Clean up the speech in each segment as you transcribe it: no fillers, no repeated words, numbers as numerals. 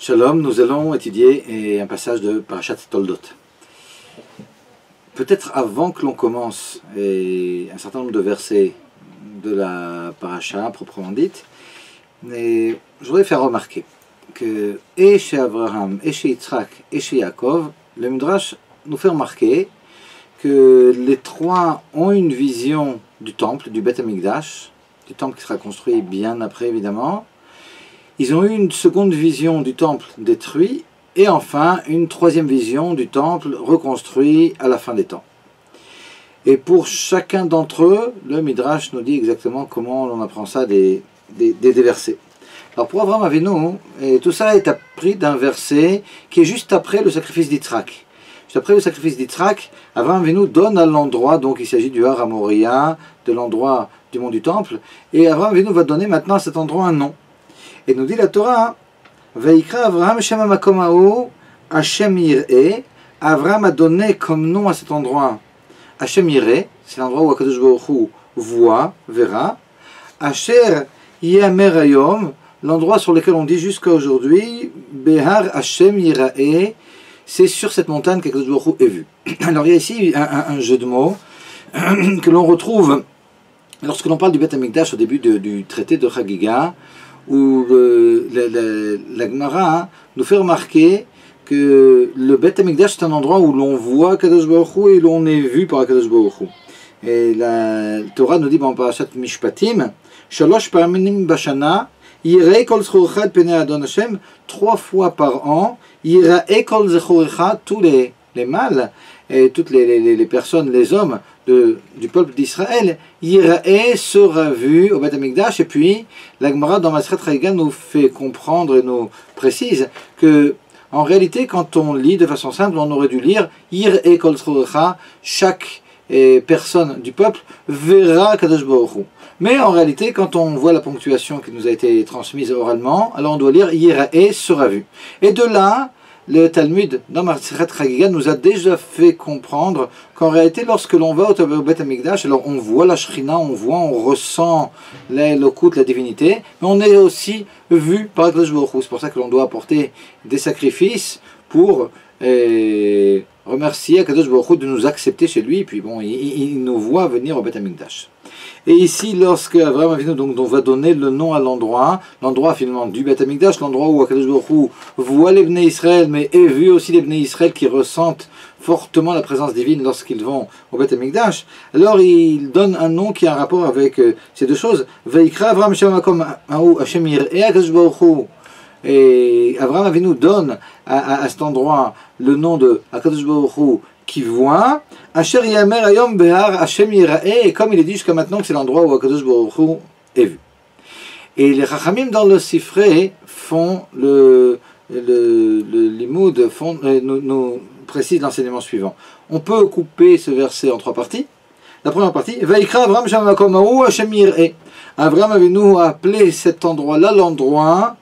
Shalom, nous allons étudier un passage de Parashat Toldot. Peut-être avant que l'on commence un certain nombre de versets de la Parasha proprement dite, je voudrais faire remarquer que et chez Abraham, et chez Yitzhak, et chez Yaakov, le Midrash nous fait remarquer que les trois ont une vision du temple, du Beth Amikdash, du temple qui sera construit bien après évidemment. Ils ont eu une seconde vision du temple détruit et enfin une troisième vision du temple reconstruit à la fin des temps. Et pour chacun d'entre eux, le Midrash nous dit exactement comment on apprend ça des versets. Alors pour Abraham Avinu, tout ça est appris d'un verset qui est juste après le sacrifice d'Yitzhak. Juste après le sacrifice d'Yitzhak, Abraham Avinu donne à l'endroit, donc il s'agit du Har HaMoriah, de l'endroit du mont du temple, et Abraham Avinu va donner maintenant à cet endroit un nom. Et nous dit la Torah, Vaikra Avraham Shem HaMakom Hahu Hashem Yireh. Avraham a donné comme nom à cet endroit Hashem Yireh, c'est l'endroit où Akadosh Baruch Hu voit, verra. Asher Yamer Hayom, l'endroit sur lequel on dit jusqu'à aujourd'hui, Behar Hashem Yireh, c'est sur cette montagne qu'Akadosh Baruch Hu est vu. Alors il y a ici un jeu de mots que l'on retrouve lorsque l'on parle du Beth Amikdash au début du traité de Chagiga, où la Gemara nous fait remarquer que le Beth Amikdash c'est un endroit où l'on voit Kadosh Baruch Hu et l'on est vu par Kadosh Baruch Hu. Et la Torah nous dit dans Parashat Mishpatim, Shalosh Pa'amim Bashana, Yireh Kol Zechor Echad Penei Adon Hashem, 3 fois par an, Yireh Kol Zechor Echad, tous les mâles et toutes les personnes, les hommes du peuple d'Israël, Yireh sera vu au Beth Amikdash. Et puis la Gemara dans Masechet Chagiga nous fait comprendre et nous précise que en réalité quand on lit de façon simple, on aurait dû lire Yireh Kol Zechor Echad, chaque personne du peuple verra Kadosh Baruch Hu. Mais en réalité, quand on voit la ponctuation qui nous a été transmise oralement, alors on doit lire Yireh sera vu. Et de là, le Talmud dans Masechet Chagiga nous a déjà fait comprendre qu'en réalité, lorsque l'on va au Beth Amikdash, alors on voit la Shrina, on ressent l'Elokut, la divinité, mais on est aussi vu par Akadosh Baruch Hu. C'est pour ça que l'on doit apporter des sacrifices pour remercier Akadosh Baruch Hu de nous accepter chez lui. Et puis bon, il nous voit venir au Beth Amikdash. Et ici, lorsque Abraham Avinu donc on va donner le nom à l'endroit finalement du Beth Amikdash, l'endroit où Akadosh Baruch Hu voit les Bnei Israël, mais est vu aussi les Bnei Israël qui ressentent fortement la présence divine lorsqu'ils vont au Beth Amikdash, alors il donne un nom qui a un rapport avec ces deux choses. Vaikra Avraham Shem HaMakom Hahu Hashem Yireh Akadosh Baruch Hu. Et Abraham Avinu donne à cet endroit le nom de Akadosh Baruch Hu qui voit, Asher Yamer Hayom Behar Hashem Yireh, et comme il est dit jusqu'à maintenant que c'est l'endroit où Akadosh Baruch Hu est vu. Et les Chachamim dans le Sifrei font le limoud, nous précisent l'enseignement suivant. On peut couper ce verset en 3 parties. La première partie, Vaikra Avraham Shem HaMakom Hahu Hashem Yireh. Abraham Avinu a appelé cet endroit-là l'endroit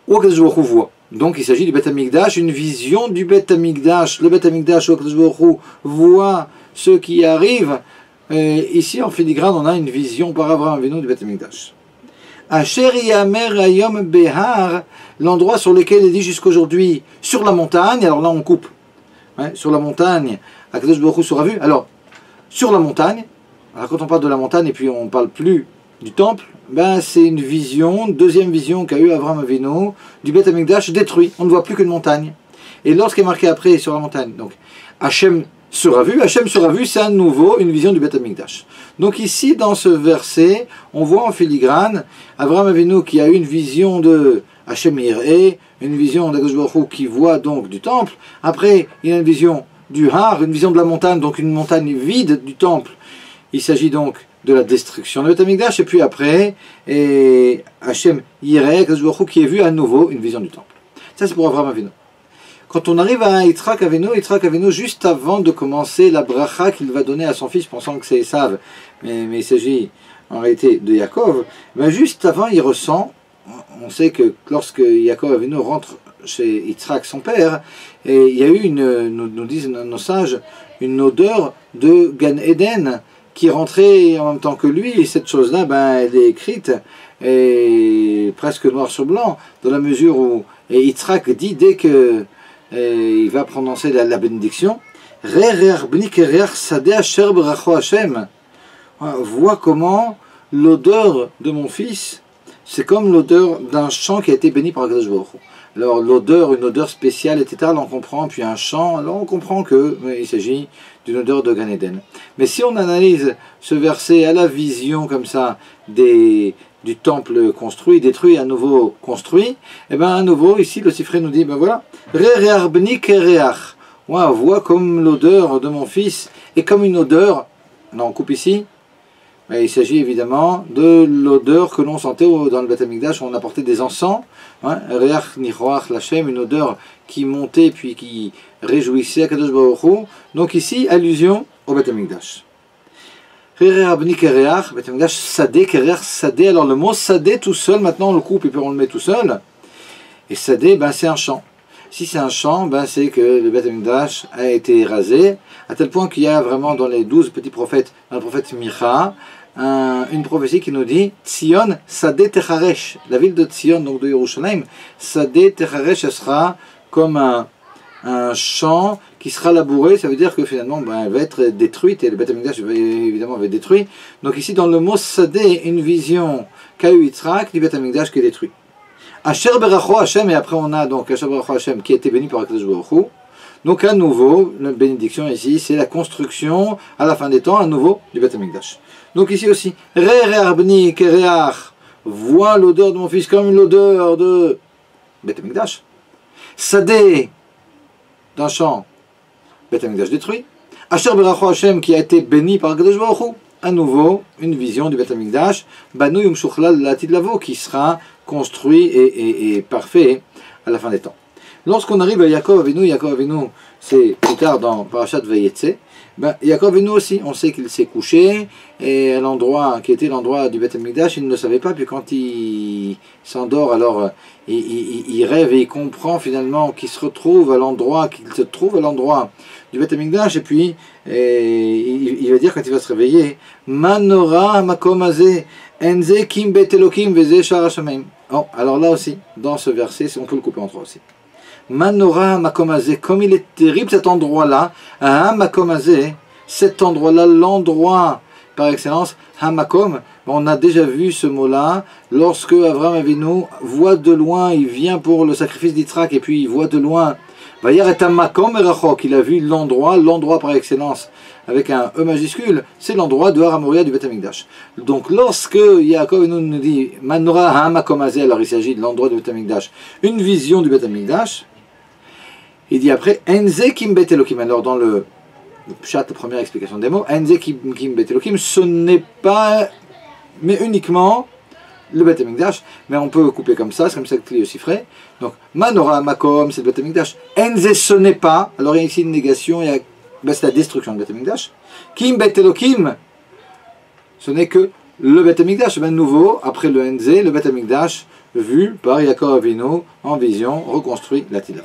où Akadosh Baruch Hu voit. Donc il s'agit du Beth Amikdash, une vision du Beth Amikdash, le Beth Amikdash où Akadosh Baruch Hu voit ceux qui arrivent. Ici en filigrane on a une vision par Abraham Avinu du Beth Amikdash. Asher Yamer Hayom Behar, l'endroit sur lequel il est dit jusqu'aujourd'hui, sur la montagne, alors là on coupe, sur la montagne, Akadosh Baruch Hu sera vu. Alors, sur la montagne, alors quand on parle de la montagne et puis on ne parle plus du temple, c'est une vision, deuxième vision qu'a eu Abraham Avinu du Beth Amikdash détruit. On ne voit plus qu'une montagne. Et lorsqu'il est marqué après sur la montagne, donc Hashem sera vu, c'est à nouveau une vision du Beth Amikdash. Donc ici dans ce verset, on voit en filigrane Abraham Avinu qui a eu une vision de Hashem Yireh, une vision d'Akadosh Baruch Hu qui voit donc du temple. Après, il a une vision du Har, une vision de la montagne, donc une montagne vide du temple. Il s'agit donc de la destruction de Beth Amikdash, et puis après, Hashem Yireh, Akadosh Baruch Hu qui est vu à nouveau une vision du temple. Ça c'est pour Abraham Avinu. Quand on arrive à Yitzhak Avinu, juste avant de commencer la bracha qu'il va donner à son fils, pensant que c'est Esav, mais il s'agit en réalité de Yaakov, juste avant il ressent, on sait que lorsque Yaakov Avinu rentre chez Yitzhak son père, il y a eu nous disent nos sages, une odeur de Gan Eden qui est rentré en même temps que lui, et cette chose-là, ben, elle est écrite, et presque noir sur blanc, dans la mesure où Yitzhak dit, dès que il va prononcer la bénédiction, vois comment l'odeur de mon fils, c'est comme l'odeur d'un champ qui a été béni par Akadosh Baruch Hu. Alors l'odeur, une odeur spéciale, etc., là on comprend, puis un champ, alors on comprend qu'il s'agit d'une odeur de Gan Eden. Mais si on analyse ce verset à la vision comme ça du temple construit, détruit, à nouveau construit, et bien à nouveau ici le Sifré nous dit, ben voilà, vois comme l'odeur de mon fils est comme une odeur, là on coupe ici, mais il s'agit évidemment de l'odeur que l'on sentait dans le Beth Amikdash où on apportait des encens, Reach Nichoach Lachem, une odeur qui montait puis qui réjouissait Akadosh Baruch Hu. Donc ici, allusion au Beth Amikdash. Alors le mot Sadeh tout seul, maintenant on le coupe et puis on le met tout seul. Et Sadeh, ben, c'est un champ. Si c'est un champ, ben, c'est que le Beth Amikdash a été rasé, à tel point qu'il y a vraiment dans les 12 petits prophètes, dans le prophète Micha, une prophétie qui nous dit Tzion Sadeh Techaresh, la ville de Tzion, donc de Yerushalayim, Sadeh Techaresh, elle sera comme un champ qui sera labouré, ça veut dire que finalement ben, elle va être détruite, et le Beth Amikdash évidemment va être détruit. Donc ici dans le mot Sadeh, une vision qu'a eu Yitzhak du Beth Amikdash qui est détruit. Asher Beracho Hashem, et après on a donc Asher Beracho Hashem qui a été béni par Akadosh Baruch Hu. Donc à nouveau, la bénédiction ici, c'est la construction à la fin des temps, à nouveau, du Beth Amikdash. Donc ici aussi, vois l'odeur de mon fils comme l'odeur de Beth Amikdash. Sadeh, d'un champ, Beth Amikdash détruit. Asher Beracho Hashem qui a été béni par Akadosh Baruch Hu. À nouveau, une vision du Beth Amikdash, Banu Yom Shuchlal Latid Lavo, qui sera construit et parfait à la fin des temps. Lorsqu'on arrive à Yaakov Avinu, c'est plus tard dans Parashat Vayetze, ben, Yaakov Avinu aussi, on sait qu'il s'est couché, et à l'endroit qui était l'endroit du Beth Amikdash, il ne le savait pas, puis quand il s'endort, alors il rêve et il comprend finalement qu'il se trouve à l'endroit du Beth Amikdash, et puis il va dire quand il va se réveiller, Manora Makom Azeh, Enze Kim Bet Elokim Veze Shar Hashamayim. Oh, alors là aussi, dans ce verset, on peut le couper en trois aussi. Manora Makomazé, comme il est terrible cet endroit-là, Makomazé, cet endroit-là, l'endroit par excellence, Hamakom, on a déjà vu ce mot-là, lorsque Avraham Avinu voit de loin, il vient pour le sacrifice d'Yitzhak, et puis il voit de loin, Vayar et Hamakom Erachok, il a vu l'endroit par excellence, avec un E majuscule, c'est l'endroit de Har Moria du Beth Amikdash. Donc lorsque Yaakov nous dit Manora Hamakomazé, alors il s'agit de l'endroit du Beth Amikdash, une vision du Beth Amikdash, il dit après Enze Kim Bet Elokim. Alors dans le Pshat, la première explication des mots, Enze Kim Bet Elokim, ce n'est pas, mais uniquement le Beth Amikdash, mais on peut couper comme ça, c'est comme ça que le Sifré. Donc Manora Makom, c'est le Beth Amikdash. Enze, ce n'est pas, alors il y a ici une négation, c'est la destruction du Beth Amikdash. Kim Bet Elokim, ce n'est que le Beth Amikdash, ben nouveau, après le Enze, le Beth Amikdash, vu par Yaakov Avinu en vision, reconstruit la Tila.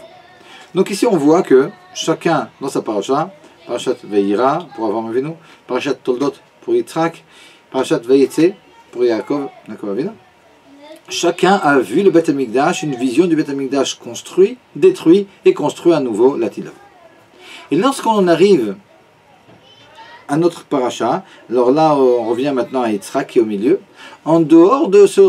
Donc ici on voit que chacun dans sa parasha, Parashat Veira pour Avraham Avinu, Parashat Toldot pour Yitzhak, Parashat Vayetze pour Yaakov Avinu, chacun a vu le Beth Amikdash, une vision du Beth Amikdash construit, détruit et construit à nouveau la Tila. Et lorsqu'on arrive à notre paracha, alors là on revient maintenant à Yitzhak qui est au milieu, en dehors de ce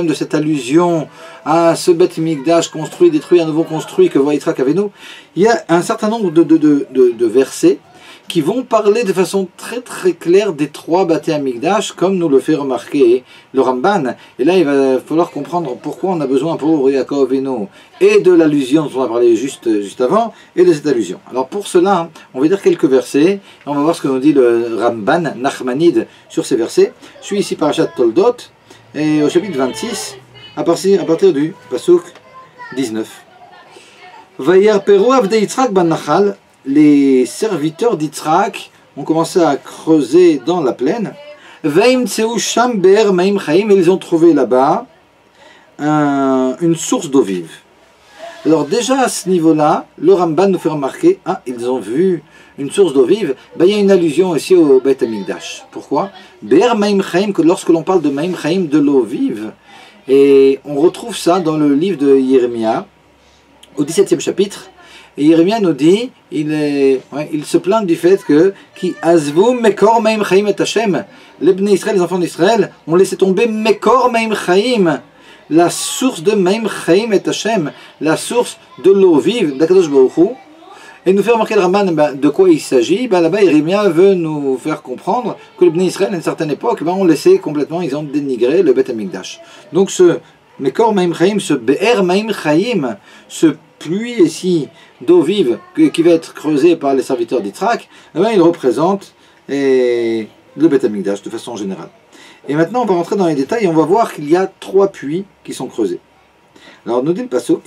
de cette allusion à ce Beth Mikdash construit, détruit, à nouveau construit que voit Yitzhak Avinu, il y a un certain nombre de versets qui vont parler de façon très très claire des trois Beth Mikdash, comme nous le fait remarquer le Ramban. Et là il va falloir comprendre pourquoi on a besoin pour Yaakov Avinu et de l'allusion dont on a parlé juste avant, et de cette allusion. Alors pour cela, on va dire quelques versets, et on va voir ce que nous dit le Ramban, Nachmanide, sur ces versets. Je suis ici Parashat Toldot, et au chapitre 26, à partir du Pasuk 19. Vayar Pero Avdei Yitzhak ban Nachal, les serviteurs d'Yitzhak ont commencé à creuser dans la plaine. Veim Tseu Sham Be'er Maim Chaim, et ils ont trouvé là-bas une source d'eau vive. Alors déjà à ce niveau-là, le Ramban nous fait remarquer, ah, ils ont vu une source d'eau vive, ben, il y a une allusion ici au Beth Amikdash. Pourquoi? Be'er Maim Chaim, que lorsque l'on parle de Maim Chaim, de l'eau vive, et on retrouve ça dans le livre de Jérémie, au 17e chapitre, et Jérémie nous dit, il se plaint du fait que qui azvu mekor Maim Chaim et Hashem, les Bnei Israël, les enfants d'Israël, ont laissé tomber mekor Maim Chaim, la source de Maim Chaim et Hashem, la source de l'eau vive d'Akadosh Baruch Hu. Et nous fait remarquer le Ramban de quoi il s'agit. Là-bas, Jérémie veut nous faire comprendre que les Bnei Israël, à une certaine époque, ont laissé complètement, ils ont dénigré le Beth Amikdash. Donc ce Mekor Maim Chaim, ce Be'er Maim Chaim, ce pluie ici d'eau vive qui va être creusé par les serviteurs d'Yitzhak, il représente le Beth Amikdash de façon générale. Et maintenant, on va rentrer dans les détails et on va voir qu'il y a 3 puits qui sont creusés. Alors, nous dit le Pasuk,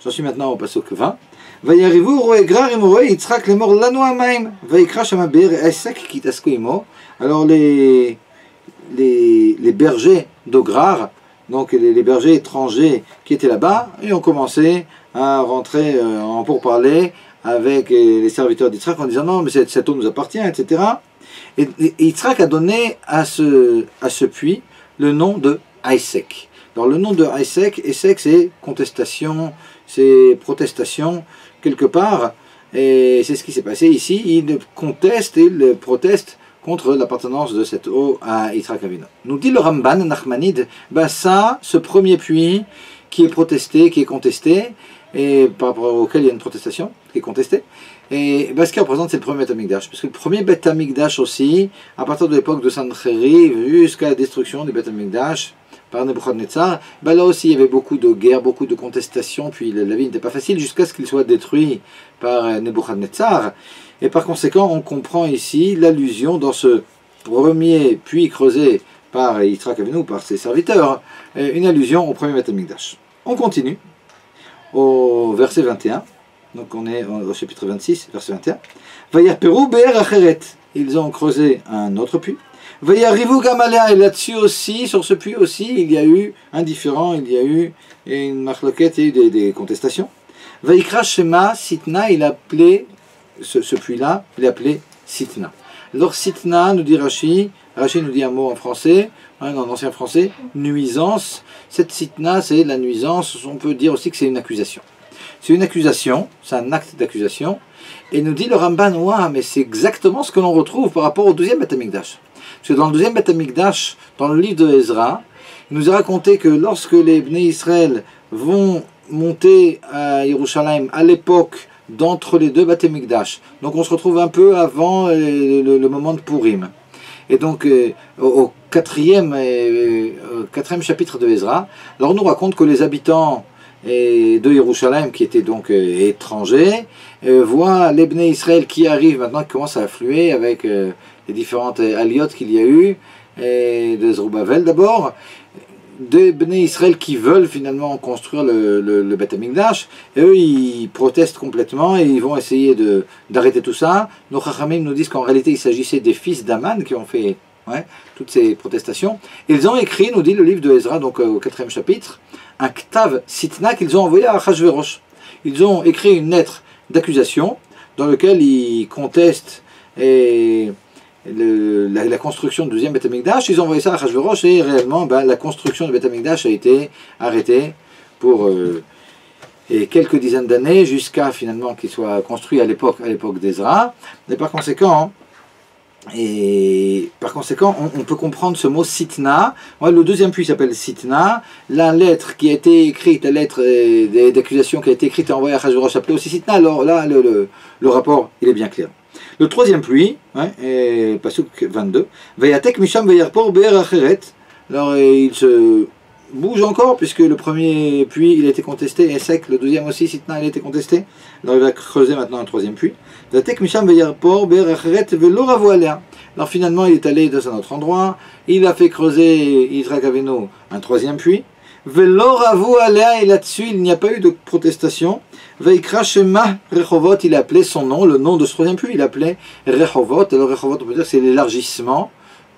j'en suis maintenant au Pasuk 20. Vayarivu roe grar imoroe Yitzhak lemor lanu amaim vayikra shama be'er esek kitasku imo. Alors, les bergers d'Ograr, donc les bergers étrangers qui étaient là-bas, ils ont commencé à rentrer en pourparlers avec les serviteurs d'Yitzhak en disant non, mais cette eau nous appartient, etc. Et Yitzhak a donné à ce puits le nom de Aïsek. Alors le nom de Aïsek, c'est contestation, c'est protestation quelque part, et c'est ce qui s'est passé ici. Il conteste et il proteste contre l'appartenance de cette eau à Yitzhak Avinu. Nous dit le Ramban Nachmanide, ça, ce premier puits qui est protesté, qui est contesté, et par rapport auquel il y a une protestation qui est contestée, et ce qui représente, c'est le premier Beth Amikdash. Parce que le premier Beth Amikdash aussi, à partir de l'époque de Sancheriv jusqu'à la destruction du Beth Amikdash par Nebuchadnezzar, là aussi il y avait beaucoup de guerres, beaucoup de contestations, puis la vie n'était pas facile jusqu'à ce qu'il soit détruit par Nebuchadnezzar. Et par conséquent, on comprend ici l'allusion dans ce premier puits creusé par Yitzhak Avinu, par ses serviteurs, une allusion au premier Beth Amikdash. On continue au verset 21. Donc on est au chapitre 26, verset 21. Vayarperu be'er acheret. Ils ont creusé un autre puits. Vayarivu gamalea. Et là-dessus aussi, sur ce puits aussi, il y a eu un différend, il y a eu une marloquette, il y a eu des contestations. Vayikra shema sitna. Il a appelé ce puits-là, il est appelé Sitna. Alors Sitna, nous dit Rashi nous dit un mot en français, en ancien français, nuisance. Cette Sitna, c'est la nuisance, on peut dire aussi que c'est une accusation. C'est une accusation, c'est un acte d'accusation, et nous dit le Ramban, mais c'est exactement ce que l'on retrouve par rapport au deuxième Beth Amikdash. Parce que dans le deuxième Beth Amikdash, dans le livre de Ezra, il nous est raconté que lorsque les Bnei Israël vont monter à Yerushalayim à l'époque d'entre les deux Beth Amikdash. Donc on se retrouve un peu avant le moment de Purim. Et donc au quatrième chapitre de Ezra, alors on nous raconte que les habitants de Yerushalayim, qui étaient donc étrangers, voient les Bnei Israël qui arrivent maintenant, qui commencent à affluer avec les différentes aliotes qu'il y a eu, et de Zerubbabel d'abord, des Bnei Israël qui veulent finalement construire le Beth Amikdash, et eux ils protestent complètement et ils vont essayer d'arrêter tout ça. Nos Chachamim nous disent qu'en réalité il s'agissait des fils d'Aman qui ont fait toutes ces protestations. Ils ont écrit, nous dit le livre de Ezra, donc au 4e chapitre, un Ktav Sitna qu'ils ont envoyé à Achashverosh. Ils ont écrit une lettre d'accusation dans laquelle ils contestent la construction du deuxième Beth Amikdash. Ils ont envoyé ça à Achashverosh et réellement la construction du Beth Amikdash a été arrêtée pour quelques dizaines d'années jusqu'à finalement qu'il soit construit à l'époque d'Ezra. Et par conséquent, on peut comprendre ce mot Sitna. Le deuxième puits s'appelle Sitna. La lettre qui a été écrite, la lettre d'accusation qui a été écrite et envoyée à Achashverosh s'appelait aussi Sitna. Alors là, le rapport, il est bien clair. Le troisième puits, Pasuk 22, Vayatek Misham Vayarpor Be'er Acheret. Alors il se bouge encore, puisque le premier puits il a été contesté, et sec, le deuxième aussi, Sitna, il a été contesté. Alors il va creuser maintenant un troisième puits. Vayatek Misham Vayarpor Be'er Acheret Velo Ravo Alea. Alors finalement il est allé dans un autre endroit, il a fait creuser Yitzhak Avinu un troisième puits. Velo Ravo Alea, et là-dessus il n'y a pas eu de protestation. Vaikra Shema Rechovot, il a appelé son nom, le nom de ce troisième puits, il appelait Rechovot. Alors Rechovot, on peut dire que c'est l'élargissement,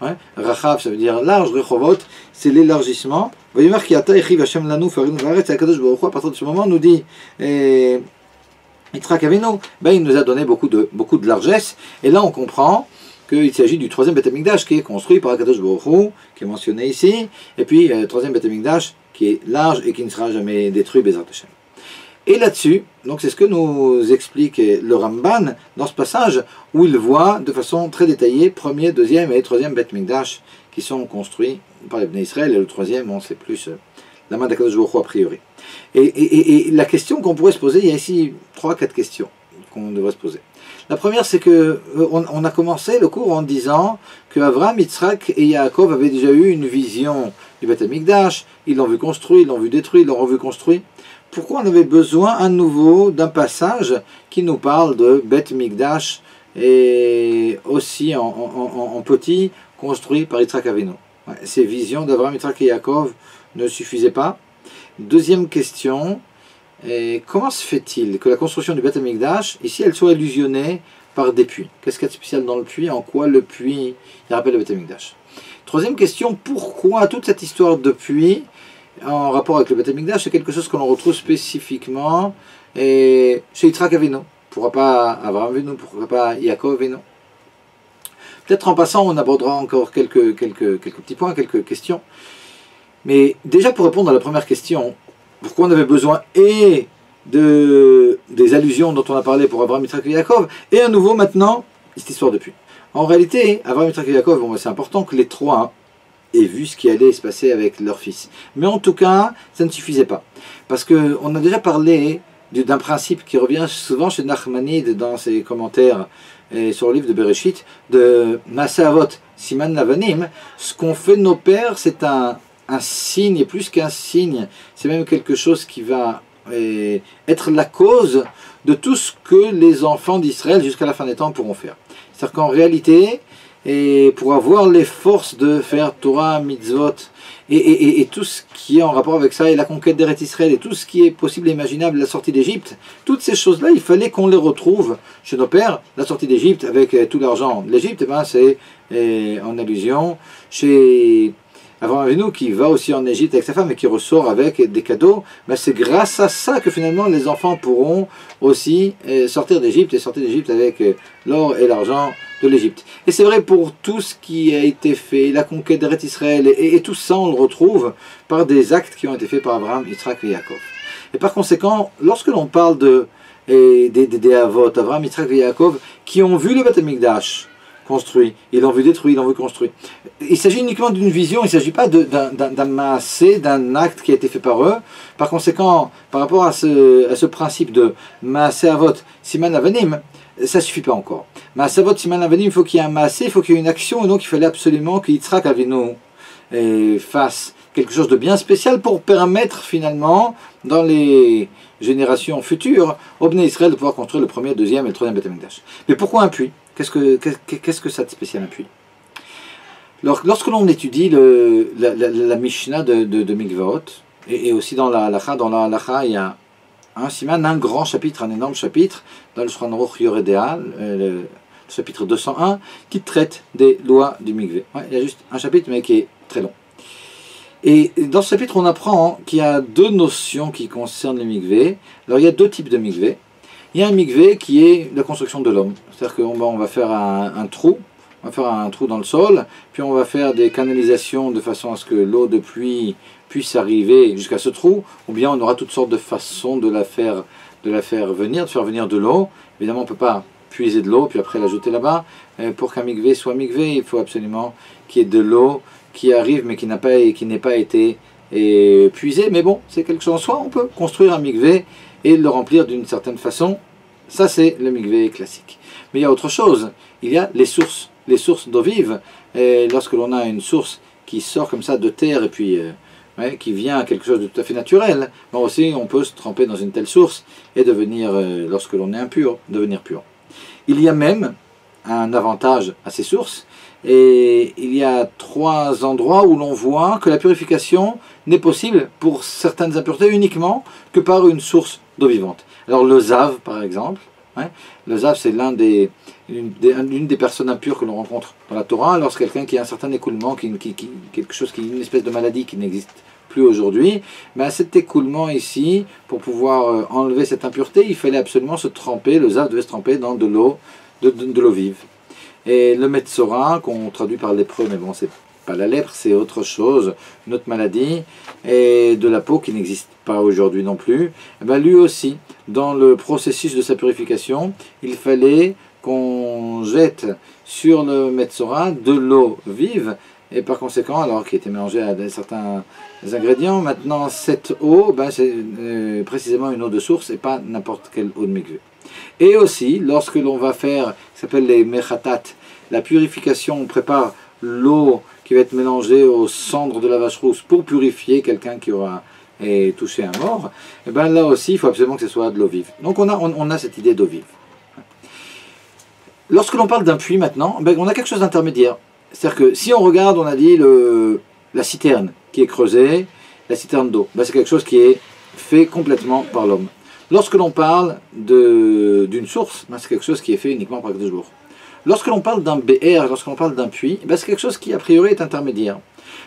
Ouais. Rachav, ça veut dire large, Rechovot, c'est l'élargissement. Voyez voir qu'il y a Taïchiv Hashem Lanu, Farin Varet, c'est Akadosh Baruch Hu, à partir de ce moment, nous dit, Yitzhak Avinu, ben, il nous a donné beaucoup de largesse, et là on comprend qu'il s'agit du troisième Beth Amikdash qui est construit par Akadosh Baruch Hu, qui est mentionné ici, et puis le troisième Beth Amikdash qui est large et qui ne sera jamais détruit, Bezrat Hashem. Et là-dessus, donc c'est ce que nous explique le Ramban dans ce passage où il voit de façon très détaillée premier, deuxième et troisième Beth Mikdash qui sont construits par les Bnei Israël, et le troisième, on sait plus la main d'Akadosh Baruch Hu a priori. Et la question qu'on pourrait se poser, il y a ici 3-4 questions qu'on devrait se poser. La première, c'est que on a commencé le cours en disant que Avraham, Yitzhak et Yaakov avaient déjà eu une vision du Beth Mikdash, ils l'ont vu construit, ils l'ont vu détruit, ils l'ont revu construit. Pourquoi on avait besoin à nouveau d'un passage qui nous parle de Beth Mikdash et aussi en petit construit par Yitzhak Avinu? Ouais, ces visions d'Avraham, Yitzhak et Yaakov ne suffisaient pas. Deuxième question, comment se fait-il que la construction du Beth Mikdash, ici, elle soit illusionnée par des puits? Qu'est-ce qu'il y a de spécial dans le puits? En quoi le puits il rappelle le Beth Mikdash? Troisième question, pourquoi toute cette histoire de puits en rapport avec le Beth Mikdash, c'est quelque chose que l'on retrouve spécifiquement chez Yitzhak Avinu. Pourquoi pas Avraham Avinu, pourquoi pas Yaakov Avinu? Peut-être en passant, on abordera encore quelques petits points, quelques questions. Mais déjà pour répondre à la première question, pourquoi on avait besoin des allusions dont on a parlé pour Avraham, Yitzhak et Yaakov, et à nouveau maintenant, cette histoire de puits. En réalité, Avraham, Yitzhak et Yaakov, bon, c'est important que les trois aient vu ce qui allait se passer avec leur fils. Mais en tout cas, ça ne suffisait pas. Parce qu'on a déjà parlé d'un principe qui revient souvent chez Nachmanide dans ses commentaires sur le livre de Bereshit, de Maaseh Avot, Siman Lavanim. Ce qu'ont fait nos pères, c'est un signe, et plus qu'un signe, c'est même quelque chose qui va être la cause de tout ce que les enfants d'Israël jusqu'à la fin des temps pourront faire. C'est-à-dire qu'en réalité, pour avoir les forces de faire Torah, Mitzvot, et tout ce qui est en rapport avec ça, et la conquête d'Eretz Israël, et tout ce qui est possible et imaginable, la sortie d'Égypte, toutes ces choses-là, il fallait qu'on les retrouve chez nos pères. La sortie d'Égypte, avec tout l'argent de l'Égypte, c'est en allusion chez Avraham Avinu qui va aussi en Égypte avec sa femme et qui ressort avec des cadeaux. C'est grâce à ça que finalement les enfants pourront aussi sortir d'Égypte, et sortir d'Égypte avec l'or et l'argent de l'Égypte. Et c'est vrai pour tout ce qui a été fait, la conquête d'Eretz Israël, et tout ça on le retrouve par des actes qui ont été faits par Abraham, Yitzhak et Yaakov. Et par conséquent, lorsque l'on parle des Avot, Abraham, Yitzhak et Yaakov, qui ont vu le Beth Mikdash construit, ils l'ont vu détruit, ils l'ont vu construit. Il s'agit uniquement d'une vision, il ne s'agit pas d'un maasé, d'un acte qui a été fait par eux. Par conséquent, par rapport à ce principe de maasé avot, siman avanim, ça ne suffit pas encore. Maasé avot, siman avanim, il faut qu'il y ait un maasé, il faut qu'il y ait une action, et donc il fallait absolument que Yitzhak Avinu fasse quelque chose de bien spécial pour permettre finalement, dans les générations futures, au Bnei Israël de pouvoir construire le premier, le deuxième et le troisième Beth Mikdash. Mais pourquoi un puits? Qu'est-ce que ça de spécial un puits? Lorsque l'on étudie la Mishnah de Mikvaot, et aussi dans la Halacha, il y a un siman, un grand chapitre, un énorme chapitre, dans le Shulchan Aruch Yoreh De'ah, le chapitre 201, qui traite des lois du mikvé. Ouais, il y a juste un chapitre, mais qui est très long. Et dans ce chapitre, on apprend qu'il y a deux notions qui concernent le mikvé. Alors, il y a deux types de mikvé. Il y a un mikvé qui est la construction de l'homme. C'est-à-dire qu'on va faire un trou, on va faire un trou dans le sol, puis on va faire des canalisations de façon à ce que l'eau de pluie puisse arriver jusqu'à ce trou, ou bien on aura toutes sortes de façons de la faire venir, de faire venir de l'eau. Évidemment, on ne peut pas puiser de l'eau, puis après la jeter là-bas. Pour qu'un mikvé soit mikvé, il faut absolument qu'il y ait de l'eau qui arrive, mais qui n'ait pas été puisée. Mais bon, c'est quelque chose en soi, on peut construire un mikvé et le remplir d'une certaine façon. Ça, c'est le mikvé classique. Mais il y a autre chose, il y a les sources d'eau vive. Et lorsque l'on a une source qui sort comme ça de terre, et puis qui vient à quelque chose de tout à fait naturel, bon, aussi on peut se tremper dans une telle source et devenir, lorsque l'on est impur, devenir pur. Il y a même un avantage à ces sources, et il y a 3 endroits où l'on voit que la purification n'est possible pour certaines impuretés uniquement que par une source d'eau vivante. Alors le Zav, par exemple, Hein. Le Zav, c'est l'une des personnes impures que l'on rencontre dans la Torah, lorsque quelqu'un qui a un certain écoulement, quelque chose une espèce de maladie qui n'existe plus aujourd'hui, ben cet écoulement ici, pour pouvoir enlever cette impureté, il fallait absolument se tremper, le Zav devait se tremper dans de l'eau vive. Et le Metzora, qu'on traduit par lépreux, mais bon, c'est pas la lèpre, c'est autre chose, une autre maladie, et de la peau qui n'existe pas aujourd'hui non plus, et ben lui aussi, dans le processus de sa purification, il fallait qu'on jette sur le Metzora de l'eau vive, et par conséquent, alors qu'il était mélangé à certains ingrédients, maintenant cette eau, ben, c'est précisément une eau de source et pas n'importe quelle eau de mikvé. Et aussi, lorsque l'on va faire, ce qui s'appelle les mechatat, la purification, on prépare l'eau qui va être mélangée aux cendres de la vache rousse pour purifier quelqu'un qui aura touché un mort, et ben là aussi, il faut absolument que ce soit de l'eau vive. Donc on a cette idée d'eau vive. Lorsque l'on parle d'un puits maintenant, ben, on a quelque chose d'intermédiaire. C'est-à-dire que si on regarde, on a dit la citerne qui est creusée, la citerne d'eau, ben, c'est quelque chose qui est fait complètement par l'homme. Lorsque l'on parle d'une source, ben, c'est quelque chose qui est fait uniquement par Akadosh Baruch Hu. Lorsque l'on parle d'un BR, lorsque l'on parle d'un puits, ben, c'est quelque chose qui a priori est intermédiaire.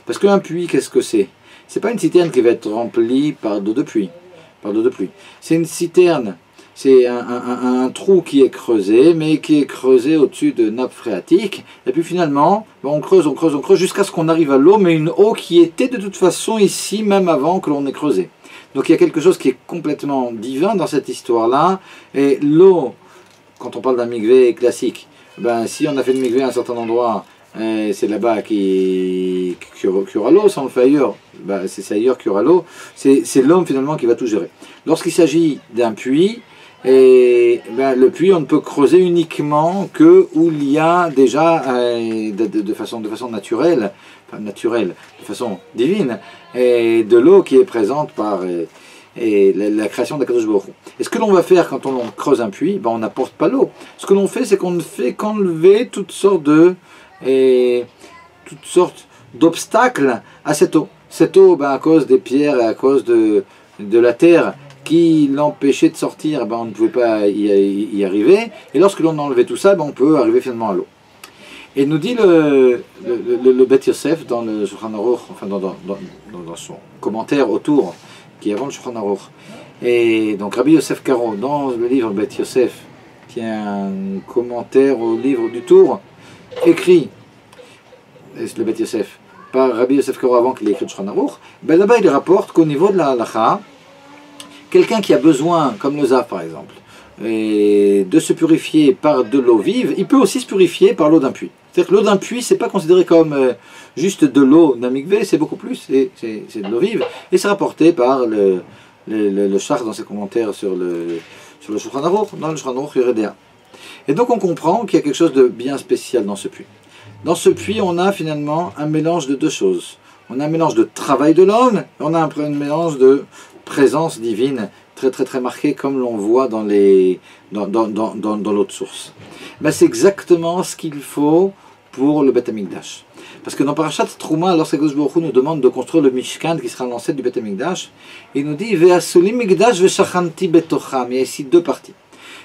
Parce qu'un puits, qu'est-ce que c'est? C'est pas une citerne qui va être remplie par d'eau de pluie. C'est une citerne, c'est un trou qui est creusé, mais qui est creusé au-dessus de nappes phréatiques. Et puis finalement, ben, on creuse jusqu'à ce qu'on arrive à l'eau, mais une eau qui était de toute façon ici, même avant que l'on ait creusé. Donc il y a quelque chose qui est complètement divin dans cette histoire-là. Et l'eau, quand on parle d'un mikvé classique, ben, si on a fait le mikvé à un certain endroit, c'est là-bas qu'il y aura l'eau, si on le fait ailleurs, ben, c'est ailleurs qu'il y aura l'eau. C'est l'homme finalement qui va tout gérer. Lorsqu'il s'agit d'un puits, ben, le puits, on ne peut creuser uniquement que où il y a déjà, de façon naturelle, enfin naturelle, de façon divine, et de l'eau qui est présente par la création d'Akadosh Baruch Hu. Et ce que l'on va faire quand on creuse un puits, ben, on n'apporte pas l'eau. Ce que l'on fait, c'est qu'on ne fait qu'enlever toutes sortes d'obstacles à cette eau. Cette eau, ben, à cause des pierres et à cause de la terre qui l'empêchait de sortir, ben, on ne pouvait pas y arriver. Et lorsque l'on a enlevé tout ça, ben, on peut arriver finalement à l'eau. Et nous dit le Bet Yosef dans le Shulchan Aruch, enfin dans son commentaire autour, qui est avant le Shulchan Aruch. Et donc Rabbi Yosef Karo, dans le livre Bet Yosef, qui est un commentaire au livre du Tour, écrit, le Bet Yosef, par Rabbi Yosef Karo avant qu'il ait écrit le Shulchan Aruch, ben là-bas il rapporte qu'au niveau de la halacha, quelqu'un qui a besoin, comme le Zav par exemple, de se purifier par de l'eau vive, il peut aussi se purifier par l'eau d'un puits. C'est-à-dire que l'eau d'un puits, c'est pas considéré comme juste de l'eau d'un mikvé, c'est beaucoup plus, c'est de l'eau vive. Et c'est rapporté par le Shach dans ses commentaires sur le Shulchan Aruch, dans le Shulchan Aruch Yeredea. Et donc on comprend qu'il y a quelque chose de bien spécial dans ce puits. Dans ce puits, on a finalement un mélange de deux choses. On a un mélange de travail de l'homme, et on a un mélange de présence divine très très très marqué, comme l'on voit dans l'autre source. Ben, c'est exactement ce qu'il faut pour le Beth Amikdash. Parce que dans Parashat Trouma, lorsqu'Akadosh Baruch Hu nous demande de construire le Mishkan qui sera l'ancêtre du Beth Amikdash, il nous dit Ve'asuli Mikdash ve'shachanti betocham. Il y a ici deux parties.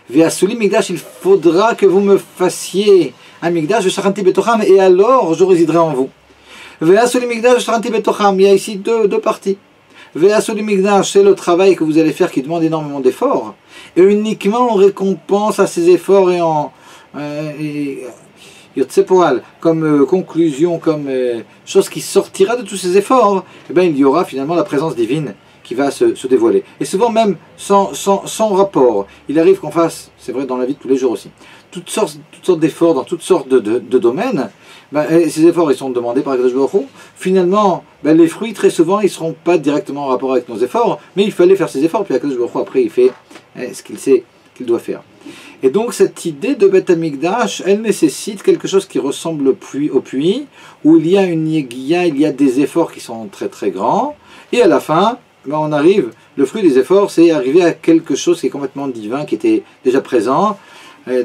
Ve'asuli Mikdash, il faudra que vous me fassiez un Mikdash ve'shachanti betocham, et alors je résiderai en vous. Ve'asuli Mikdash ve'shachanti betocham. Il y a ici deux parties. Ve'asuli Mikdash, c'est le travail que vous allez faire qui demande énormément d'efforts, et uniquement en récompense à ces efforts et en comme conclusion, comme chose qui sortira de tous ces efforts, eh bien, il y aura finalement la présence divine qui va se dévoiler. Et souvent même sans rapport. Il arrive qu'on fasse, c'est vrai dans la vie de tous les jours aussi, toutes sortes d'efforts dans toutes sortes de domaines. Ben, ces efforts ils sont demandés par Akadosh Baruch Hu. Finalement, ben, les fruits très souvent ils ne seront pas directement en rapport avec nos efforts, mais il fallait faire ces efforts, puis Akadosh Baruch Hu après il fait ce qu'il sait qu'il doit faire. Et donc cette idée de Beth Amikdash, elle nécessite quelque chose qui ressemble au puits, où il y a une yegia, il y a des efforts qui sont très très grands, et à la fin, ben on arrive, le fruit des efforts, c'est arriver à quelque chose qui est complètement divin, qui était déjà présent.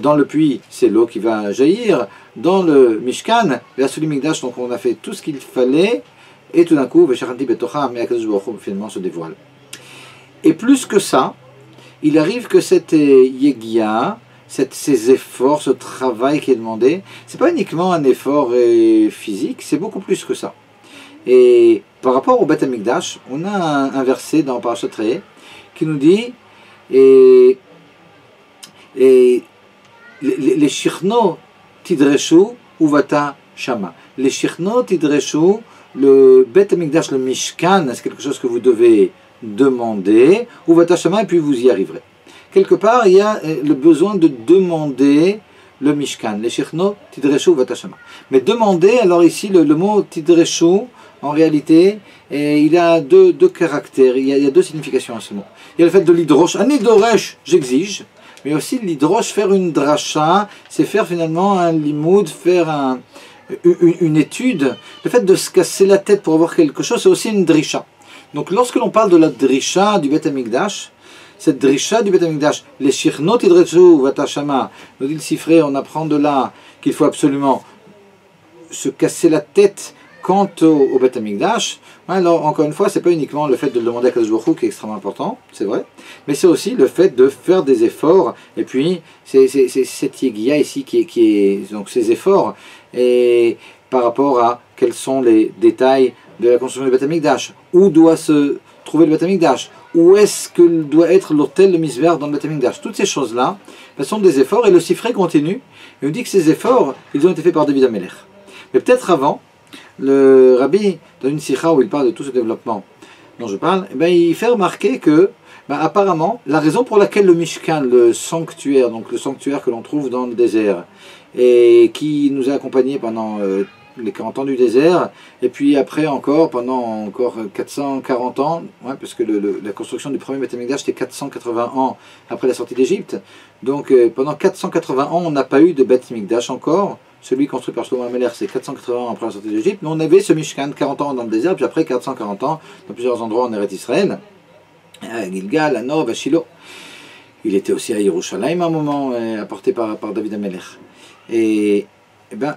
Dans le puits, c'est l'eau qui va jaillir. Dans le Mishkan, l'Asuli Mikdash, donc on a fait tout ce qu'il fallait, et tout d'un coup, Veshachanti Betocham, mais Akadosh Baruch Hu finalement se dévoile. Et plus que ça, il arrive que cette yegia, ces efforts, ce travail qui est demandé. C'est pas uniquement un effort physique, c'est beaucoup plus que ça. Et par rapport au Beth Amikdash, on a un verset dans Parashat Re'eh qui nous dit et les shirno tidreshu uvata shama. Les shirno tidreshu, le Beth Amikdash, le Mishkan, c'est quelque chose que vous devez demander, uvata shama, et puis vous y arriverez. Quelque part, il y a le besoin de demander le Mishkan, les shirno tidreshu uvata shama. Mais demander, alors ici le mot tidreshu, en réalité, il a deux caractères, il y a deux significations à ce mot. Il y a le fait de l'idrosh, un idoresh, j'exige, mais aussi l'idrosh, faire une dracha, c'est faire finalement un limoud, faire une étude. Le fait de se casser la tête pour avoir quelque chose, c'est aussi une drisha. Donc lorsque l'on parle de la drisha du Beth Amikdash, cette drisha du Beth Amikdash, les shirnot idrechu vatashama, nous dit le Sifré, on apprend de là qu'il faut absolument se casser la tête quant au Beth Amikdash. Alors encore une fois, c'est pas uniquement le fait de le demander à Kadosh Baruch Hu qui est extrêmement important, c'est vrai, mais c'est aussi le fait de faire des efforts, et puis c'est cette yegia ici qui est donc ces efforts, et par rapport à quels sont les détails de la construction du Beth Amikdash, où doit se trouver le Beth Amikdash, où est-ce que doit être l'autel, le misver dans le Beth Amikdash, toutes ces choses-là, sont des efforts, et le Sifré continue, et nous dit que ces efforts, ils ont été faits par David Amelech. Mais peut-être avant, le Rabbi, dans une sikha où il parle de tout ce développement dont je parle, il fait remarquer que, apparemment, la raison pour laquelle le Mishkan, le sanctuaire, donc le sanctuaire que l'on trouve dans le désert, et qui nous a accompagnés pendant les 40 ans du désert, et puis après pendant 440 ans, parce que la construction du premier Beth Amikdash c'était 480 ans après la sortie d'Égypte, donc pendant 480 ans on n'a pas eu de Beth Amikdash encore. Celui construit par Shlomo HaMelech, c'est 480 ans après la sortie d'Égypte. Mais on avait ce Mishkan, 40 ans dans le désert, puis après 440 ans dans plusieurs endroits en Eretz Israël, à Gilgal, à Nov, à Shiloh. Il était aussi à Yerushalayim à un moment, apporté par David Amelech. Et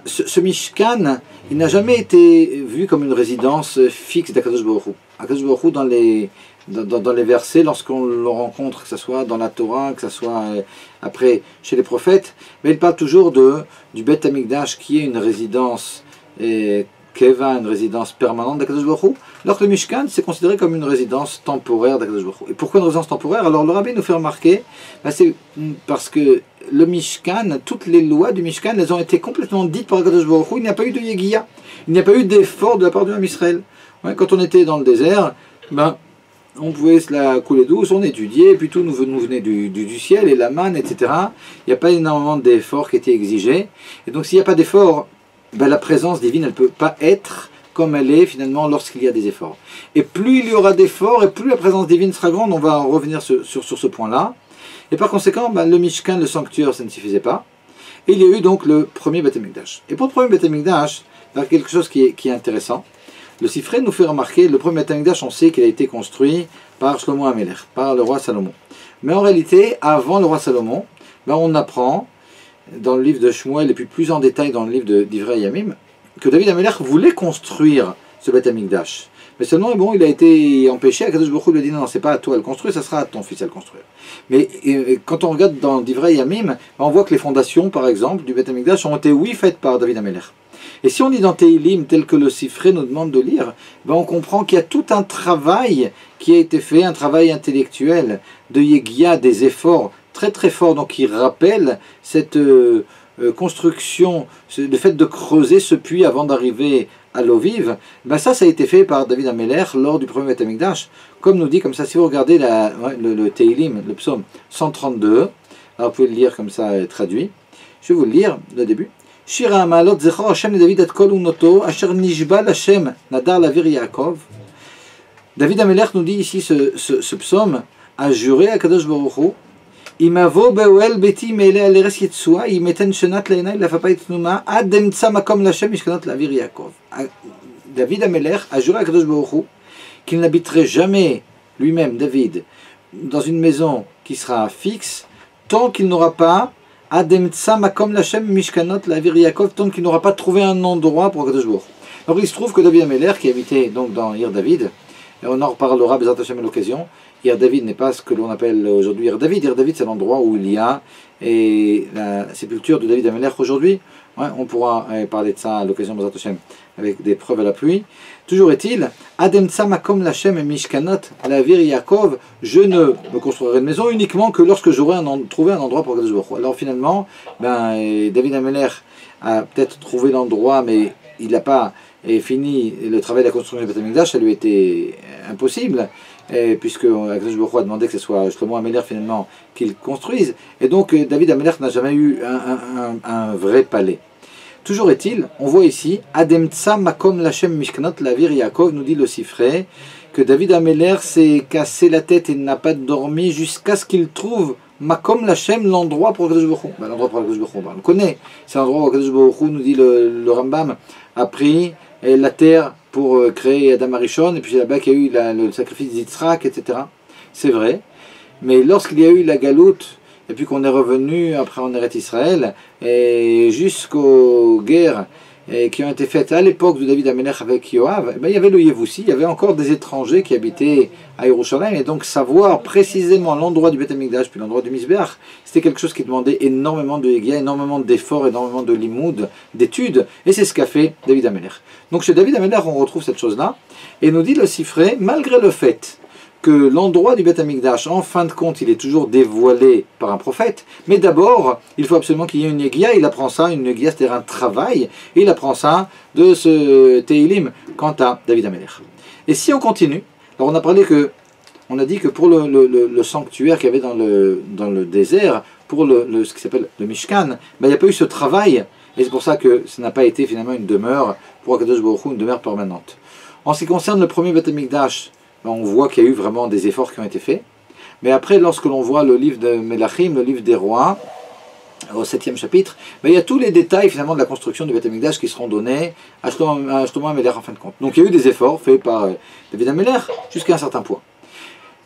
ce Mishkan, il n'a jamais été vu comme une résidence fixe d'Akadosh Baruch Hu. Akadosh Baruch Hu, dans les versets, lorsqu'on le rencontre, que ce soit dans la Torah, que ce soit après chez les prophètes, mais il parle toujours du Beth Amikdash qui est une résidence Keva, une résidence permanente d'Akadosh Baruch Hu, alors que le Mishkan c'est considéré comme une résidence temporaire d'Akadosh Baruch Hu. Et pourquoi une résidence temporaire? Alors le Rabbi nous fait remarquer, c'est parce que le Mishkan, toutes les lois du Mishkan, elles ont été complètement dites par Akadosh Baruch Hu. Il n'y a pas eu de Yegia, il n'y a pas eu d'effort de la part du Ham Israël. Quand on était dans le désert, on pouvait se la couler douce, on étudiait, et puis tout nous venait du ciel, et la manne, etc. Il n'y a pas énormément d'efforts qui étaient exigés. Et donc s'il n'y a pas d'efforts, la présence divine, elle ne peut pas être comme elle est finalement lorsqu'il y a des efforts. Et plus il y aura d'efforts, et plus la présence divine sera grande, on va revenir sur ce point-là. Et par conséquent, le Mishkan, le sanctuaire, ça ne suffisait pas. Et il y a eu donc le premier Beth Amikdash. Et pour le premier Beth Amikdash, il y a quelque chose qui est intéressant. Le Sifré nous fait remarquer, le premier Beth Amikdash, on sait qu'il a été construit par Shlomo HaMelech, par le roi Salomon. Mais en réalité, avant le roi Salomon, on apprend dans le livre de Shmuel, et puis plus en détail dans le livre d'Ivrei Yamim, que David Amelech voulait construire ce Beth Amikdash. Mais seulement, il a été empêché. Akadosh Baruch Hu lui a dit non, c'est pas à toi à le construire, ça sera à ton fils à le construire. Mais quand on regarde dans Divrei Yamim, on voit que les fondations, par exemple, du Beth Amikdash ont été, faites par David Amelech. Et si on lit dans Teilim, tel que le Sifré nous demande de lire, on comprend qu'il y a tout un travail qui a été fait, un travail intellectuel, de Yegia, des efforts très très forts, donc qui rappellent cette construction, le fait de creuser ce puits avant d'arriver à l'eau vive, ça a été fait par David Amelech lors du premier Beth Amikdash, comme nous dit comme ça, si vous regardez le Teilim, le psaume 132, alors vous pouvez le lire comme ça traduit, je vais vous le lire, le début. Shira Ma'alot Zechor Hashem David et Kol Unoto Asher Nishbal Hashem Nadar Lavir Yaakov. David Amelech nous dit ici ce psaume a juré à Kadosh Baruch Hu Imavo Be'oel Beti Me'ele Aleres Yetzua Imeten Shenat Le'enai Lafapait Tnuma Ad Emtsa Makom Lashem Mishkanot Lavir Yaakov. David Amelech a juré à Kadosh Baruch Hu qu'il n'habiterait jamais lui-même, David, dans une maison qui sera fixe tant qu'il n'aura pas Ademtsa Makom Lashem Mishkanot Lavir Yaakov, tant qu'il n'aura pas trouvé un endroit pour Kadosh Baruch Hu. Alors il se trouve que David Amelech, qui habitait donc dans Ir David, et on en reparlera Bezrat Hashem à l'occasion. Ir David n'est pas ce que l'on appelle aujourd'hui Ir David. Ir David, c'est l'endroit où il y a la sépulture de David Amelech aujourd'hui. Ouais, on pourra parler de ça à l'occasion de Bezrat Hashem avec des preuves à l'appui. Toujours est-il, Ademtsa makom lachem et mishkanot lavir Yaakov, je ne me construirai une maison uniquement que lorsque j'aurai trouvé un endroit pour Kadosh Baruch Hu. Alors finalement, David Amelech a peut-être trouvé l'endroit, mais il n'a pas fini le travail de la construction du Beth Amikdash, ça lui était impossible, puisque Kadosh Baruch Hu a demandé que ce soit Shlomo Amelech finalement qu'il construise, et donc David Amelech n'a jamais eu un vrai palais. Toujours est-il, on voit ici, Ademtsa makom lachem mishkanot lavir Yaakov, nous dit le Sifré, que David Amelech s'est cassé la tête et n'a pas dormi jusqu'à ce qu'il trouve makom lachem, l'endroit pour Kadosh Baruch Hu. L'endroit pour Kadosh Baruch Hu, on le connaît, c'est l'endroit où Kadosh Baruch Hu, nous dit le Rambam, a pris la terre pour créer Adam Arishon, et puis c'est là-bas qu'il y a eu le sacrifice d'Yitzhak, etc. C'est vrai, mais lorsqu'il y a eu la galoute, et puis qu'on est revenu après en Eretz Israël, et jusqu'aux guerres qui ont été faites à l'époque de David Amelech avec Yoav, il y avait le Yevoussi, il y avait encore des étrangers qui habitaient à Yerushalayim, et donc savoir précisément l'endroit du Beth Amikdash puis l'endroit du Mizbeach, c'était quelque chose qui demandait énormément de Yegia, énormément d'efforts, énormément de limoud, d'études, et c'est ce qu'a fait David Amelech. Donc chez David Amelech, on retrouve cette chose-là, et nous dit le Sifré, malgré le fait que l'endroit du Beth Amikdash, en fin de compte, il est toujours dévoilé par un prophète, mais d'abord, il faut absolument qu'il y ait une Yegia, il apprend ça, une Yegia, c'est-à-dire un travail, et il apprend ça de ce Teilim quant à David Amelech. Et si on continue, alors on a parlé que, on a dit que pour le sanctuaire qu'il y avait dans le désert, pour ce qui s'appelle le Mishkan, il n'y a pas eu ce travail, et c'est pour ça que ça n'a pas été finalement une demeure, pour Akadosh Baruch Hu, une demeure permanente. En ce qui concerne le premier Beth Amikdash, on voit qu'il y a eu vraiment des efforts qui ont été faits. Mais après, lorsque l'on voit le livre de Melachim, le livre des rois, au 7e chapitre, il y a tous les détails finalement de la construction du Beth Amikdash qui seront donnés à Shlomo Amelech en fin de compte. Donc il y a eu des efforts faits par David Amelech jusqu'à un certain point.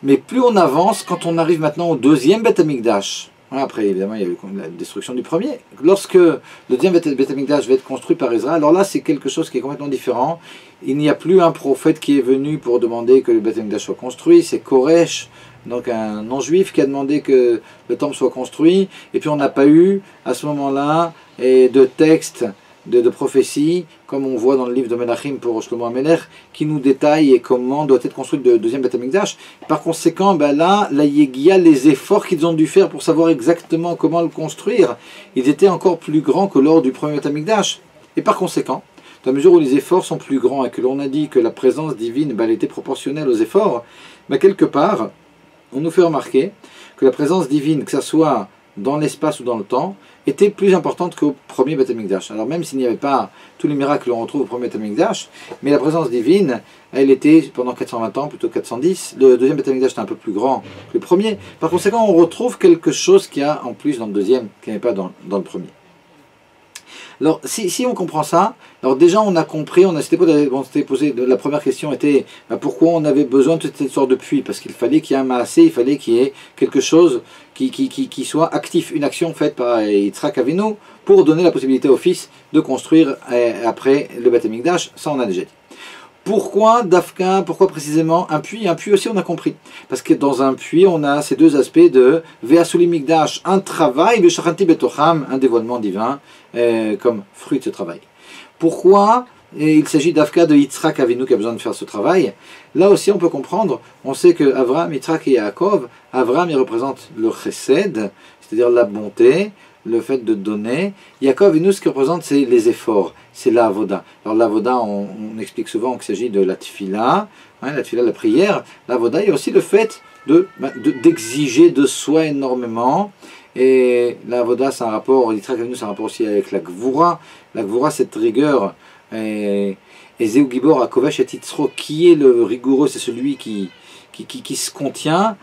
Mais plus on avance, quand on arrive maintenant au deuxième Beth Amikdash, après évidemment il y a eu la destruction du premier, lorsque le deuxième Beth Amikdash va être construit par Ezra, alors là c'est quelque chose qui est complètement différent. Il n'y a plus un prophète qui est venu pour demander que le Beth Amikdash soit construit, c'est Koresh, donc un non-juif qui a demandé que le temple soit construit, et puis on n'a pas eu à ce moment-là de texte, de prophétie, comme on voit dans le livre de Melachim pour Shlomo Amelech, qui nous détaille comment doit être construit le deuxième Beth Amikdash. Par conséquent, là, la Yegia, les efforts qu'ils ont dû faire pour savoir exactement comment le construire, ils étaient encore plus grands que lors du premier Beth Amikdash. Et par conséquent, dans la mesure où les efforts sont plus grands et que l'on a dit que la présence divine, elle était proportionnelle aux efforts, quelque part, on nous fait remarquer que la présence divine, que ce soit dans l'espace ou dans le temps, était plus importante qu'au premier Beth Amikdash. Alors même s'il n'y avait pas tous les miracles que l'on retrouve au premier Beth Amikdash, mais la présence divine, elle était pendant 420 ans, plutôt 410. Le deuxième Beth Amikdash était un peu plus grand que le premier. Par conséquent, on retrouve quelque chose qu'il y a en plus dans le deuxième, qui n'est pas dans le premier. Alors, si on comprend ça, alors déjà on a compris, on s'était posé, la première question était pourquoi on avait besoin de cette sorte de puits, parce qu'il fallait qu'il y ait un maassé, il fallait qu'il y ait quelque chose qui soit actif, une action faite par Yitzhak Avinu pour donner la possibilité au fils de construire après le Beth Amikdash, ça on a déjà dit. Pourquoi Dafka, pourquoi précisément un puits? Un puits aussi on a compris. Parce que dans un puits on a ces deux aspects de Ve'asuli Mikdash, un travail, Ve'shachanti Betocham, un dévoilement divin, comme fruit de ce travail. Pourquoi il s'agit d'Afka de Yitzhak Avinu qui a besoin de faire ce travail? Là aussi on peut comprendre, on sait que Avraham, Yitzhak et Yaakov, Avraham il représente le chesed, c'est-à-dire la bonté, le fait de donner. Yaakov, et nous, ce qui représente, c'est les efforts, c'est la avoda. Alors la avoda, on explique souvent qu'il s'agit de la tfila, la prière. La avoda, il y a aussi le fait d'exiger de soi énormément. Et la avoda, c'est un rapport, c'est un rapport aussi avec la gvura. La gvura, cette rigueur. Et Zeu Gibor, Akovesh et Titzro, qui est le rigoureux, c'est celui qui se contient.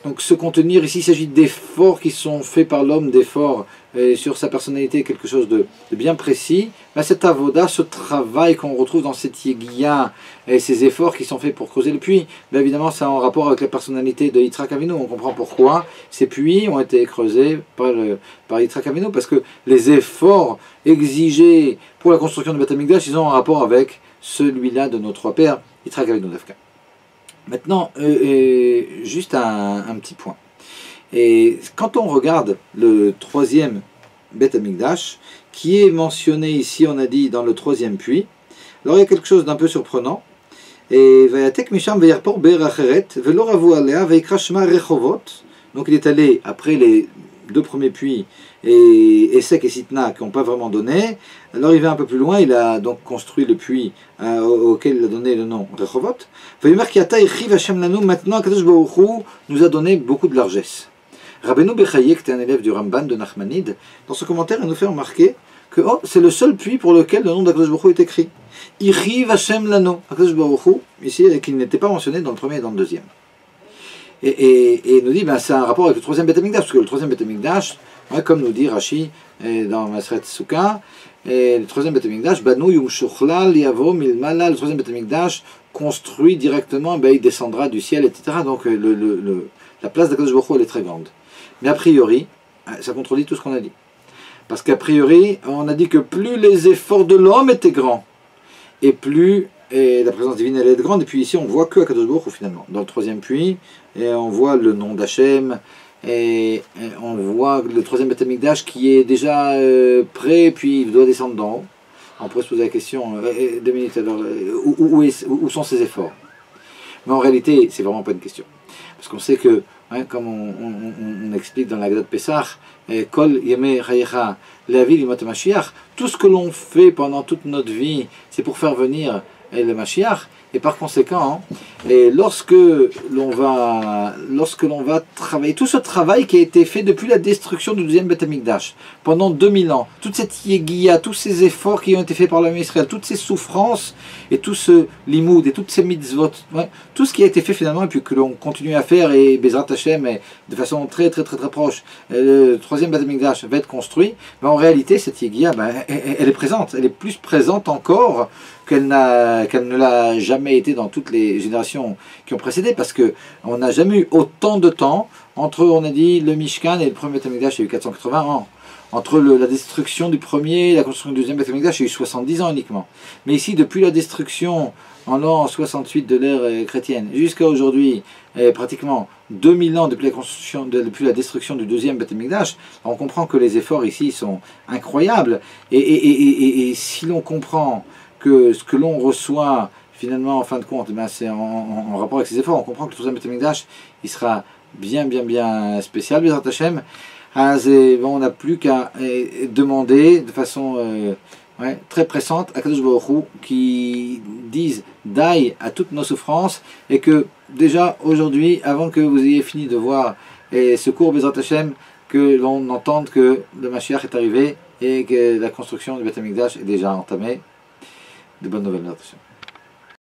Donc se contenir, ici il s'agit d'efforts qui sont faits par l'homme, d'efforts sur sa personnalité, quelque chose de bien précis. Mais cette avoda, ce travail qu'on retrouve dans cette yegia, et ces efforts qui sont faits pour creuser le puits, évidemment c'est en rapport avec la personnalité de Yitzhak Avinu. On comprend pourquoi ces puits ont été creusés par Yitzhak Avinu, parce que les efforts exigés pour la construction du Beth Amikdash, ils ont un rapport avec celui-là de nos trois pères, Yitzhak Avinu Dafka. Maintenant, juste un petit point. Et quand on regarde le troisième Beth Amikdash, qui est mentionné ici, on a dit, dans le troisième puits, alors il y a quelque chose d'un peu surprenant. Et Vayatek Misham Vayarpor Be'er Acheret, Velo Ravu Alea, Vayikra Shema Rechovot. Donc il est allé après les deux premiers puits, et Essek et Sitna qui n'ont pas vraiment donné. Alors il va un peu plus loin, il a donc construit le puits auquel il a donné le nom Rechovot. Vayomer Kiata Echiv Hashem Lanu, maintenant Kadosh Baruch Hu nous a donné beaucoup de largesse. Rabbeinu Bechaye, qui était un élève du Ramban de Nachmanide, dans ce commentaire, il nous fait remarquer que c'est le seul puits pour lequel le nom d'Akadosh Baruch Hu est écrit. Ichiv Hashem Lano, Akadosh Baruch Hu, ici, qui n'était pas mentionné dans le premier et dans le deuxième. Et il nous dit, c'est un rapport avec le troisième Beth Amikdash, parce que le troisième Beth Amikdash, comme nous dit Rashi dans Maseret Sukkah, et le troisième Beth Amikdash, Banu Yum Shuchlal Yavo Milmala, le troisième Beth Amikdash, construit directement, il descendra du ciel, etc. Donc la place d'Akadosh Baruch Hu, elle est très grande. Mais a priori, ça contredit tout ce qu'on a dit. Parce qu'a priori, on a dit que plus les efforts de l'homme étaient grands, et plus la présence divine elle est grande. Et puis ici, on voit que Akadosh Baruch Hu finalement. Dans le troisième puits, et on voit le nom d'Hachem, et on voit le troisième Beth Amikdash qui est déjà prêt, puis il doit descendre d'en haut. On pourrait se poser la question, 2 minutes, alors, où sont ces efforts? Mais en réalité, c'est vraiment pas une question. Parce qu'on sait que, comme on explique dans la Haggadah de Pessah, Kol Yemei Chayecha Le'avi Limot Mashiach, tout ce que l'on fait pendant toute notre vie, c'est pour faire venir le Mashiach. Et par conséquent, lorsque l'on va travailler, tout ce travail qui a été fait depuis la destruction du deuxième Beth Amikdash, pendant 2000 ans, toute cette yéguia, tous ces efforts qui ont été faits par l'homme Israël, toutes ces souffrances, et tout ce limoud, et toutes ces mitzvot, tout ce qui a été fait finalement, et puis que l'on continue à faire, et Bezrat Hashem, de façon très proche, le troisième Beth Amikdash va être construit, mais en réalité, cette yéguia, elle est présente, elle est plus présente encore qu'elle ne l'a jamais été dans toutes les générations qui ont précédé, parce qu'on n'a jamais eu autant de temps entre, on a dit, le Mishkan et le premier Beth Amikdash, il y a eu 480 ans. Entre la destruction du premier et la construction du deuxième Beth Amikdash, il y a eu 70 ans uniquement. Mais ici, depuis la destruction en l'an 68 de l'ère chrétienne jusqu'à aujourd'hui, pratiquement 2000 ans depuis la destruction du deuxième Beth Amikdash, on comprend que les efforts ici sont incroyables. Et si l'on comprend que ce que l'on reçoit finalement en fin de compte, c'est en rapport avec ces efforts, on comprend que le troisième Beth Amikdash, il sera bien spécial, Bezrat Hashem. On n'a plus qu'à demander de façon très pressante à Kadosh Baruch Hu qui dise d'aille à toutes nos souffrances, et que déjà aujourd'hui, avant que vous ayez fini de voir ce cours Bezrat Hashem, que l'on entende que le Mashiach est arrivé et que la construction du Beth Amikdash est déjà entamée. De bonnes nouvelles, Bezrat Hashem.